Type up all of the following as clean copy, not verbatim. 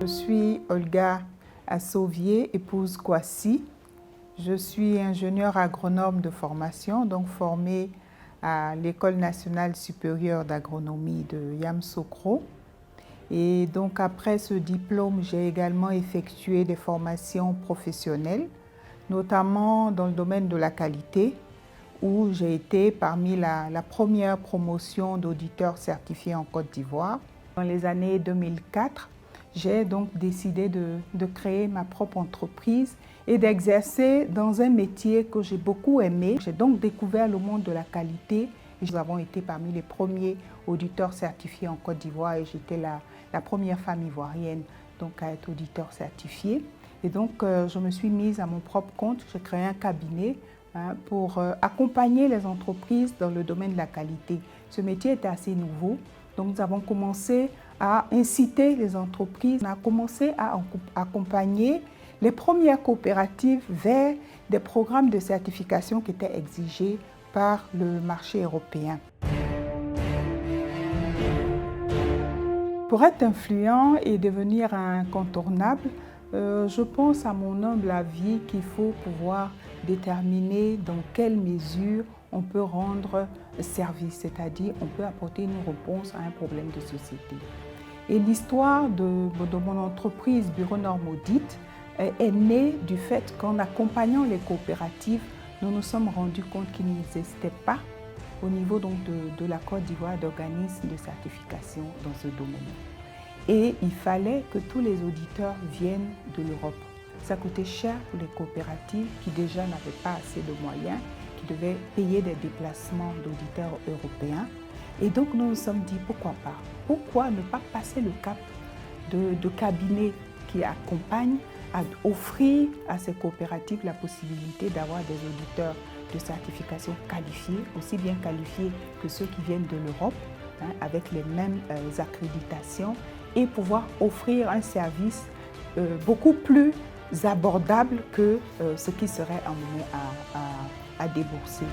Je suis Olga Assauvier, épouse Kwasi. Je suis ingénieure agronome de formation, donc formée à l'École nationale supérieure d'agronomie de Yamoussoukro. Et donc après ce diplôme, j'ai également effectué des formations professionnelles, notamment dans le domaine de la qualité, où j'ai été parmi la première promotion d'auditeurs certifiés en Côte d'Ivoire. Dans les années 2004, j'ai donc décidé de créer ma propre entreprise et d'exercer dans un métier que j'ai beaucoup aimé. J'ai donc découvert le monde de la qualité. Nous avons été parmi les premiers auditeurs certifiés en Côte d'Ivoire et j'étais la première femme ivoirienne donc à être auditeur certifié. Et donc, je me suis mise à mon propre compte. J'ai créé un cabinet pour accompagner les entreprises dans le domaine de la qualité. Ce métier était assez nouveau. Donc, nous avons commencé à inciter les entreprises. On a commencé à accompagner les premières coopératives vers des programmes de certification qui étaient exigés par le marché européen. Pour être influent et devenir incontournable, je pense à mon humble avis qu'il faut pouvoir déterminer dans quelle mesure on peut rendre service, c'est-à-dire on peut apporter une réponse à un problème de société. Et l'histoire de mon entreprise Bureau Norme Audit est née du fait qu'en accompagnant les coopératives, nous nous sommes rendus compte qu'il n'existait pas au niveau donc de la Côte d'Ivoire d'organismes de certification dans ce domaine. Et il fallait que tous les auditeurs viennent de l'Europe. Ça coûtait cher pour les coopératives qui déjà n'avaient pas assez de moyens, qui devaient payer des déplacements d'auditeurs européens. Et donc nous nous sommes dit pourquoi pas? Pourquoi ne pas passer le cap de cabinets qui accompagnent à offrir à ces coopératives la possibilité d'avoir des auditeurs de certification qualifiés, aussi bien qualifiés que ceux qui viennent de l'Europe, avec les mêmes accréditations, et pouvoir offrir un service beaucoup plus abordable que ce qui serait amené à débourser.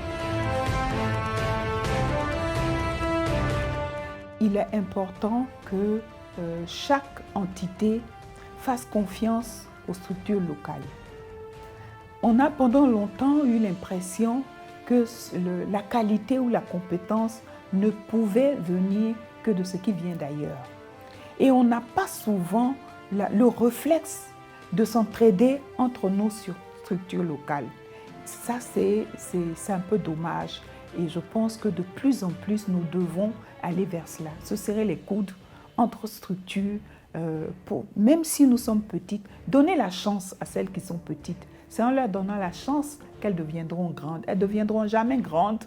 Il est important que chaque entité fasse confiance aux structures locales. On a pendant longtemps eu l'impression que la qualité ou la compétence ne pouvait venir que de ce qui vient d'ailleurs. Et on n'a pas souvent le réflexe de s'entraider entre nos structures locales. Ça, c'est un peu dommage. Et je pense que de plus en plus, nous devons aller vers cela. Se serrer les coudes entre structures, même si nous sommes petites, donner la chance à celles qui sont petites. C'est en leur donnant la chance qu'elles deviendront grandes. Elles ne deviendront jamais grandes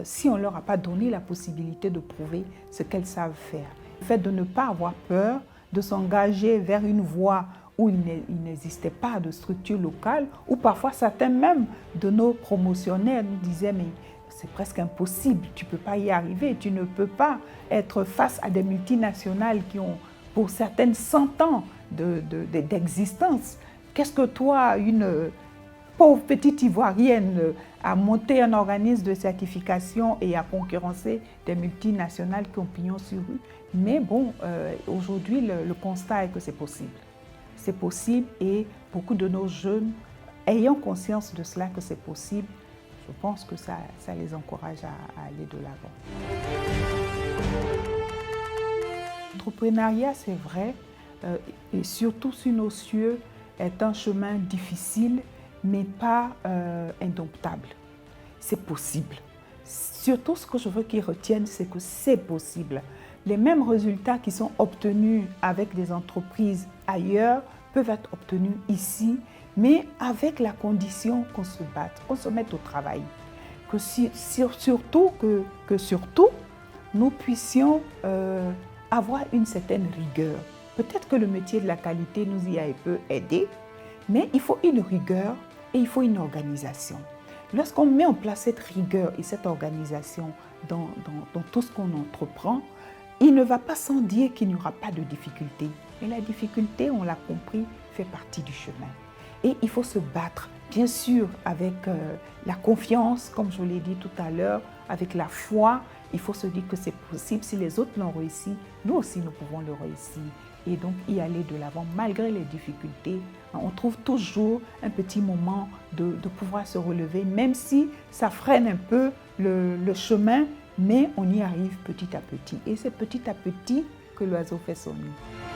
si on ne leur a pas donné la possibilité de prouver ce qu'elles savent faire. Le fait de ne pas avoir peur, de s'engager vers une voie où il n'existait pas de structure locale, où parfois certains même de nos promotionnaires nous disaient « mais c'est presque impossible, tu ne peux pas y arriver, tu ne peux pas être face à des multinationales qui ont pour certaines 100 ans d'existence. Qu'est-ce que toi, une pauvre petite Ivoirienne, a monté un organisme de certification et a concurrencé des multinationales qui ont pignon sur rue ?» Mais bon, aujourd'hui, le constat est que c'est possible. C'est possible et beaucoup de nos jeunes, ayant conscience de cela, que c'est possible, je pense que ça les encourage à aller de l'avant. L'entrepreneuriat, c'est vrai, et surtout sur nos cieux, est un chemin difficile, mais pas indomptable. C'est possible. Surtout, ce que je veux qu'ils retiennent, c'est que c'est possible. Les mêmes résultats qui sont obtenus avec des entreprises ailleurs peuvent être obtenus ici, mais avec la condition qu'on se batte, qu'on se mette au travail. Surtout, nous puissions avoir une certaine rigueur. Peut-être que le métier de la qualité nous y a un peu aidé, mais il faut une rigueur et il faut une organisation. Lorsqu'on met en place cette rigueur et cette organisation dans tout ce qu'on entreprend, il ne va pas sans dire qu'il n'y aura pas de difficultés. Et la difficulté, on l'a compris, fait partie du chemin. Et il faut se battre, bien sûr, avec la confiance, comme je l'ai dit tout à l'heure, avec la foi il faut se dire que c'est possible. Si les autres l'ont réussi, nous aussi nous pouvons le réussir. Et donc y aller de l'avant malgré les difficultés. On trouve toujours un petit moment de pouvoir se relever, même si ça freine un peu le chemin, mais on y arrive petit à petit. Et c'est petit à petit que l'oiseau fait son nid.